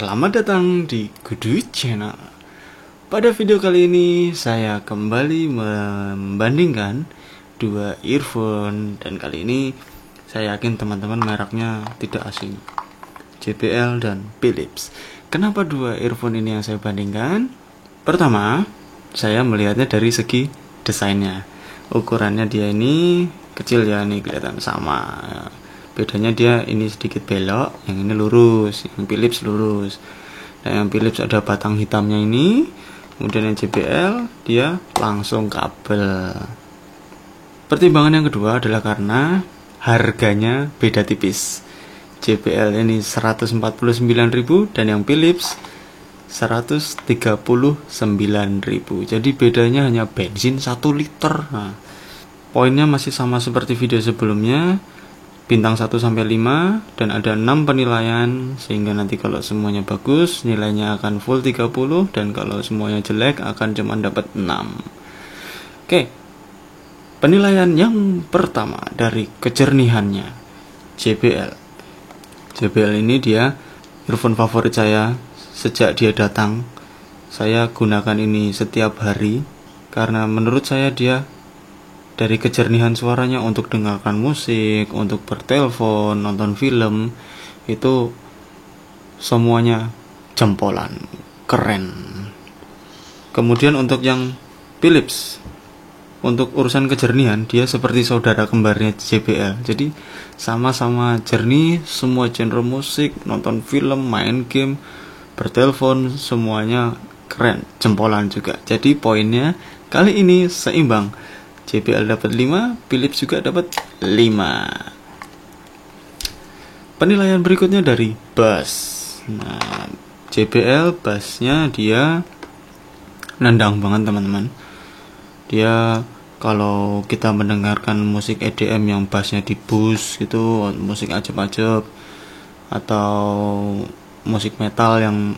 Selamat datang di Kudu Channel. Pada video kali ini saya kembali membandingkan dua earphone, dan kali ini saya yakin teman-teman mereknya tidak asing, JBL dan Philips. Kenapa dua earphone ini yang saya bandingkan? Pertama, saya melihatnya dari segi desainnya. Ukurannya dia ini kecil ya, ini kelihatan sama. Bedanya dia ini sedikit belok, yang ini lurus, yang Philips lurus. Dan yang Philips ada batang hitamnya ini, kemudian yang JBL dia langsung kabel. Pertimbangan yang kedua adalah karena harganya beda tipis. JBL ini 149.000 dan yang Philips 139.000. Jadi bedanya hanya bensin 1 liter. Nah, poinnya masih sama seperti video sebelumnya. Bintang 1 sampai 5 dan ada 6 penilaian, sehingga nanti kalau semuanya bagus nilainya akan full 30, dan kalau semuanya jelek akan cuma dapat 6. Oke. Penilaian yang pertama dari kejernihannya, JBL. JBL ini dia earphone favorit saya sejak dia datang. Saya gunakan ini setiap hari karena menurut saya dia dari kejernihan suaranya untuk dengarkan musik, untuk bertelepon, nonton film, itu semuanya jempolan, keren. Kemudian untuk yang Philips, untuk urusan kejernihan dia seperti saudara kembarnya JBL. Jadi sama-sama jernih, semua genre musik, nonton film, main game, bertelepon, semuanya keren, jempolan juga. Jadi poinnya kali ini seimbang. JBL dapat 5, Philips juga dapat 5. Penilaian berikutnya dari bass. Nah, JBL bassnya dia nendang banget teman-teman. Dia kalau kita mendengarkan musik EDM yang bassnya di boost gitu, musik ajab-ajab, atau musik metal yang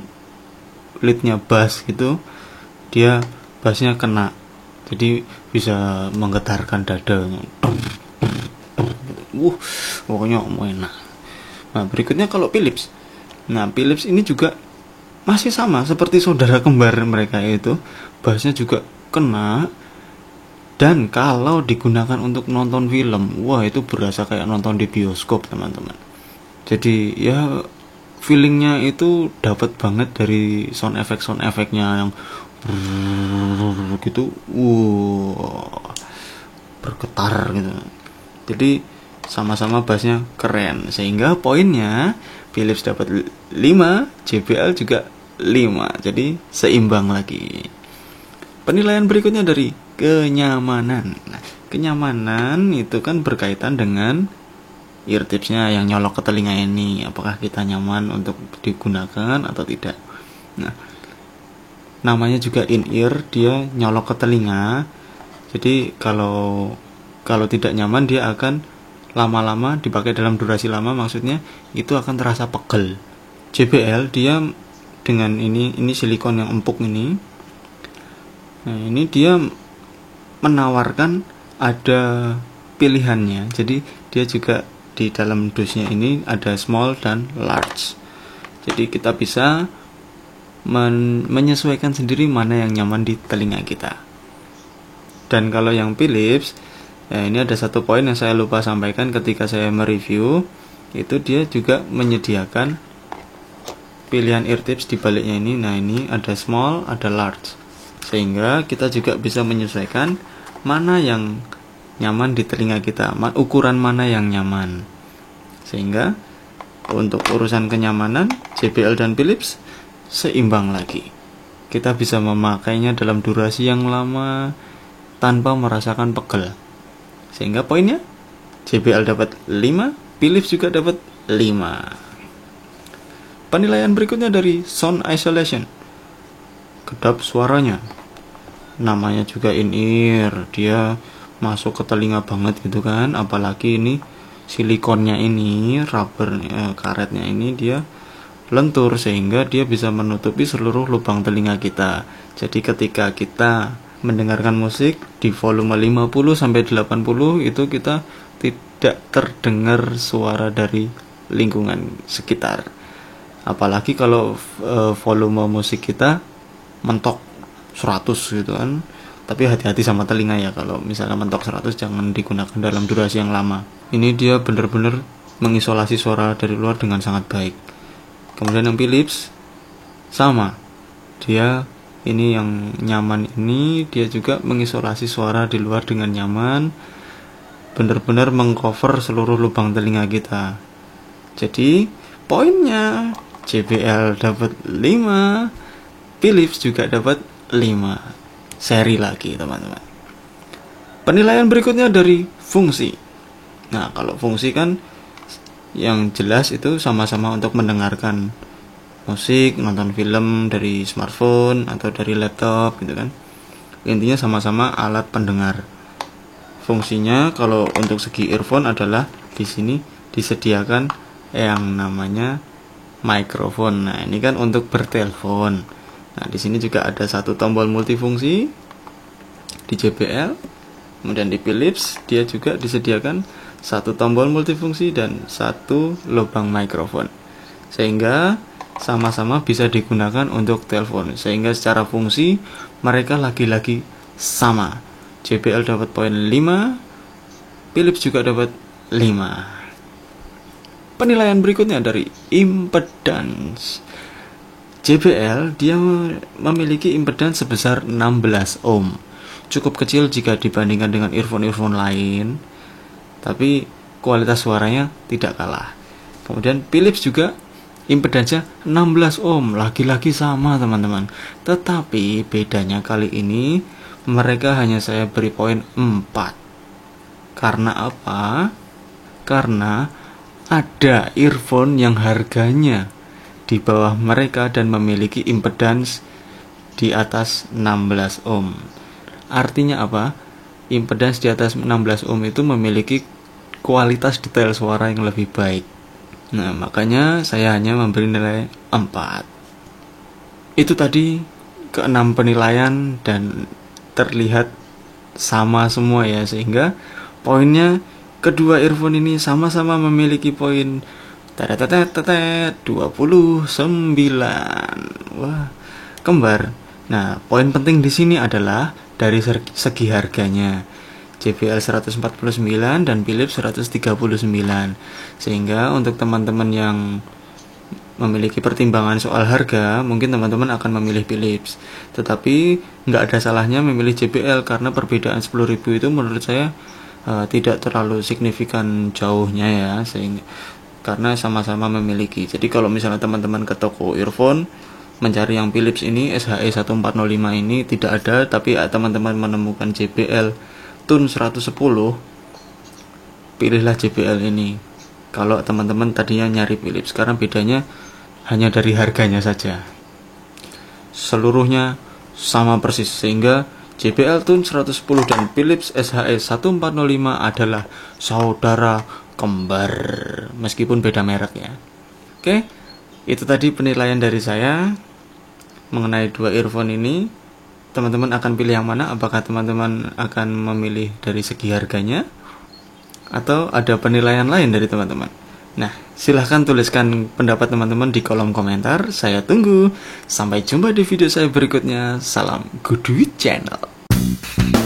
leadnya bass gitu, dia bassnya kena. Jadi bisa menggetarkan dada. Pokoknya enak. Nah, berikutnya kalau Philips. Nah, Philips ini juga masih sama seperti saudara kembar mereka itu. Bassnya juga kena. Dan kalau digunakan untuk nonton film, wah itu berasa kayak nonton di bioskop, teman-teman. Jadi ya feelingnya itu dapat banget dari sound effect-nya yang gitu, bergetar gitu. Jadi sama-sama bassnya keren, sehingga poinnya Philips dapat 5, JBL juga 5. Jadi seimbang lagi. Penilaian berikutnya dari kenyamanan. Nah, kenyamanan itu kan berkaitan dengan eartipsnya yang nyolok ke telinga ini. Apakah kita nyaman untuk digunakan atau tidak? Nah, namanya juga in-ear, dia nyolok ke telinga. Jadi kalau tidak nyaman, dia akan lama-lama dipakai dalam durasi lama, maksudnya itu akan terasa pegel. JBL dia dengan ini silikon yang empuk ini. Nah, ini dia menawarkan ada pilihannya. Jadi dia juga di dalam dusnya ini ada small dan large. Jadi kita bisa menyesuaikan sendiri mana yang nyaman di telinga kita. Dan kalau yang Philips, ya ini ada satu poin yang saya lupa sampaikan ketika saya mereview, itu dia juga menyediakan pilihan eartips di baliknya ini. Nah, ini ada small, ada large, sehingga kita juga bisa menyesuaikan mana yang nyaman di telinga kita, ukuran mana yang nyaman. Sehingga untuk urusan kenyamanan, JBL dan Philips seimbang lagi. Kita bisa memakainya dalam durasi yang lama tanpa merasakan pegel. Sehingga poinnya JBL dapat 5, Philips juga dapat 5. Penilaian berikutnya dari sound isolation. Kedap suaranya. Namanya juga in-ear, dia masuk ke telinga banget gitu kan. Apalagi ini silikonnya ini, rubber karetnya ini dia lentur, sehingga dia bisa menutupi seluruh lubang telinga kita. Jadi ketika kita mendengarkan musik di volume 50 sampai 80 itu kita tidak terdengar suara dari lingkungan sekitar. Apalagi kalau volume musik kita mentok 100 gitu kan. Tapi hati-hati sama telinga ya, kalau misalnya mentok 100 jangan digunakan dalam durasi yang lama. Ini dia benar-benar mengisolasi suara dari luar dengan sangat baik. Kemudian yang Philips sama, dia ini yang nyaman, ini dia juga mengisolasi suara di luar dengan nyaman, benar-benar mengcover seluruh lubang telinga kita. Jadi poinnya JBL dapat 5, Philips juga dapat 5 seri lagi teman-teman. Penilaian berikutnya dari fungsi. Nah, kalau fungsi kan yang jelas itu sama-sama untuk mendengarkan musik, nonton film dari smartphone atau dari laptop gitu kan. Intinya sama-sama alat pendengar. Fungsinya kalau untuk segi earphone adalah di sini disediakan yang namanya mikrofon. Nah, ini kan untuk bertelepon. Nah, di sini juga ada satu tombol multifungsi di JBL. Kemudian di Philips dia juga disediakan satu tombol multifungsi dan satu lubang mikrofon. Sehingga sama-sama bisa digunakan untuk telepon. Sehingga secara fungsi mereka lagi-lagi sama. JBL dapat poin 5, Philips juga dapat 5. Penilaian berikutnya dari impedance. JBL dia memiliki impedance sebesar 16 ohm. Cukup kecil jika dibandingkan dengan earphone lain, tapi kualitas suaranya tidak kalah. Kemudian Philips juga impedance-nya 16 ohm, lagi-lagi sama teman-teman. Tetapi bedanya kali ini mereka hanya saya beri poin 4. Karena apa? Karena ada earphone yang harganya di bawah mereka dan memiliki impedance di atas 16 ohm. Artinya apa? Impedance di atas 16 ohm itu memiliki kualitas detail suara yang lebih baik. Nah, makanya saya hanya memberi nilai 4. Itu tadi ke-6 penilaian dan terlihat sama semua ya, sehingga poinnya kedua earphone ini sama-sama memiliki poin 29. Wah, kembar. Nah, poin penting di sini adalah dari segi harganya. JBL 149 dan Philips 139. Sehingga untuk teman-teman yang memiliki pertimbangan soal harga, mungkin teman-teman akan memilih Philips. Tetapi nggak ada salahnya memilih JBL karena perbedaan 10.000 itu menurut saya tidak terlalu signifikan jauhnya ya, sehingga karena sama-sama memiliki. Jadi kalau misalnya teman-teman ke toko earphone mencari yang Philips ini SHE 1405 ini tidak ada, tapi teman-teman menemukan JBL Tune 110, pilihlah JBL ini. Kalau teman-teman tadinya nyari Philips, sekarang bedanya hanya dari harganya saja. Seluruhnya sama persis, sehingga JBL Tune 110 dan Philips SHE 1405 adalah saudara kembar meskipun beda merek ya. Oke, itu tadi penilaian dari saya mengenai dua earphone ini. Teman-teman akan pilih yang mana? Apakah teman-teman akan memilih dari segi harganya atau ada penilaian lain dari teman-teman? Nah, silahkan tuliskan pendapat teman-teman di kolom komentar. Saya tunggu. Sampai jumpa di video saya berikutnya. Salam Good Channel.